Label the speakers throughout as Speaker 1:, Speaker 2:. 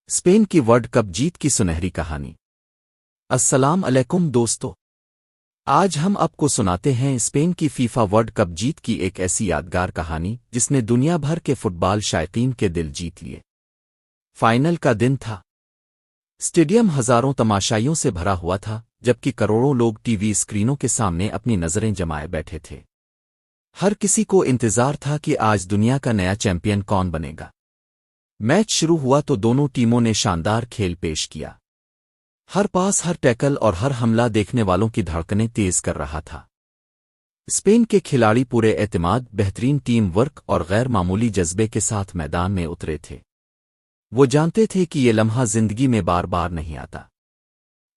Speaker 1: Spain کی world cup جیت کی سنہری کہانی۔ السلام علیکم دوستو، آج ہم آپ کو سناتے ہیں اسپین کی فیفا ورلڈ کپ جیت کی ایک ایسی یادگار کہانی جس نے دنیا بھر کے فٹ بال شائقین کے دل جیت لیے۔ فائنل کا دن تھا۔ اسٹیڈیم ہزاروں تماشائیوں سے بھرا ہوا تھا، جبکہ کروڑوں لوگ ٹی وی اسکرینوں کے سامنے اپنی نظریں جمائے بیٹھے تھے۔ ہر کسی کو انتظار تھا کہ آج دنیا کا نیا چیمپئن کون بنے گا۔ میچ شروع ہوا تو دونوں ٹیموں نے شاندار کھیل پیش کیا۔ ہر پاس، ہر ٹیکل اور ہر حملہ دیکھنے والوں کی دھڑکنیں تیز کر رہا تھا۔ اسپین کے کھلاڑی پورے اعتماد، بہترین ٹیم ورک اور غیر معمولی جذبے کے ساتھ میدان میں اترے تھے۔ وہ جانتے تھے کہ یہ لمحہ زندگی میں بار بار نہیں آتا۔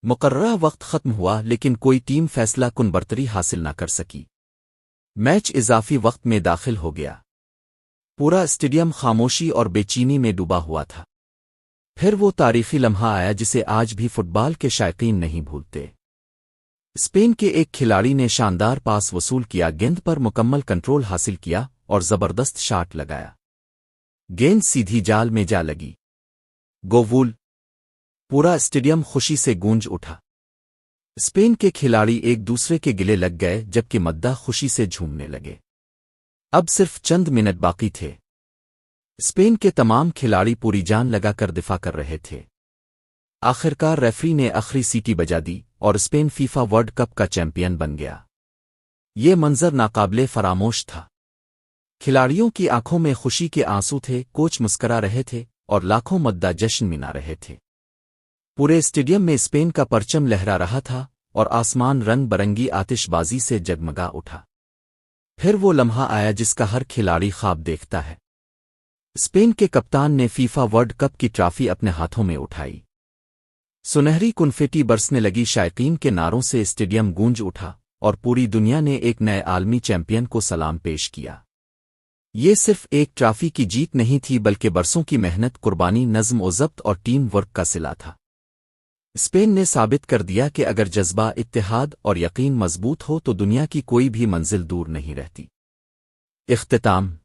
Speaker 1: مقررہ وقت ختم ہوا، لیکن کوئی ٹیم فیصلہ کن برتری حاصل نہ کر سکی۔ میچ اضافی وقت میں داخل ہو گیا۔ پورا اسٹیڈیم خاموشی اور بے چینی میں ڈوبا ہوا تھا۔ پھر وہ تاریخی لمحہ آیا جسے آج بھی فٹ بال کے شائقین نہیں بھولتے۔ اسپین کے ایک کھلاڑی نے شاندار پاس وصول کیا، گیند پر مکمل کنٹرول حاصل کیا اور زبردست شاٹ لگایا۔ گیند سیدھی جال میں جا لگی۔ گول! پورا اسٹیڈیم خوشی سے گونج اٹھا۔ اسپین کے کھلاڑی ایک دوسرے کے گلے لگ گئے، جبکہ مداح خوشی سے جھومنے لگے۔ اب صرف چند منٹ باقی تھے۔ اسپین کے تمام کھلاڑی پوری جان لگا کر دفاع کر رہے تھے۔ آخرکار ریفری نے آخری سیٹی بجا دی اور اسپین فیفا ورلڈ کپ کا چیمپئن بن گیا۔ یہ منظر ناقابل فراموش تھا۔ کھلاڑیوں کی آنکھوں میں خوشی کے آنسو تھے، کوچ مسکرا رہے تھے اور لاکھوں مداح جشن منا رہے تھے۔ پورے اسٹیڈیم میں اسپین کا پرچم لہرا رہا تھا اور آسمان رنگ برنگی آتش بازی سے جگمگا اٹھا۔ پھر وہ لمحہ آیا جس کا ہر کھلاڑی خواب دیکھتا ہے۔ اسپین کے کپتان نے فیفا ورلڈ کپ کی ٹرافی اپنے ہاتھوں میں اٹھائی۔ سنہری کنفیٹی برسنے لگی، شائقین کے نعروں سے اسٹیڈیم گونج اٹھا اور پوری دنیا نے ایک نئے عالمی چیمپئن کو سلام پیش کیا۔ یہ صرف ایک ٹرافی کی جیت نہیں تھی، بلکہ برسوں کی محنت، قربانی، نظم و ضبط اور ٹیم ورک کا صلہ تھا۔ اسپین نے ثابت کر دیا کہ اگر جذبہ، اتحاد اور یقین مضبوط ہو تو دنیا کی کوئی بھی منزل دور نہیں رہتی۔ اختتام۔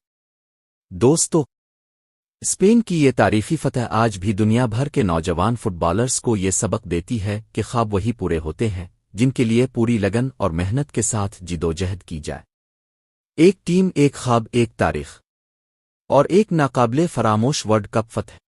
Speaker 1: دوستو، اسپین کی یہ تاریخی فتح آج بھی دنیا بھر کے نوجوان فٹ بالرز کو یہ سبق دیتی ہے کہ خواب وہی پورے ہوتے ہیں جن کے لیے پوری لگن اور محنت کے ساتھ جدوجہد کی جائے۔ ایک ٹیم، ایک خواب، ایک تاریخ اور ایک ناقابل فراموش ورلڈ کپ فتح۔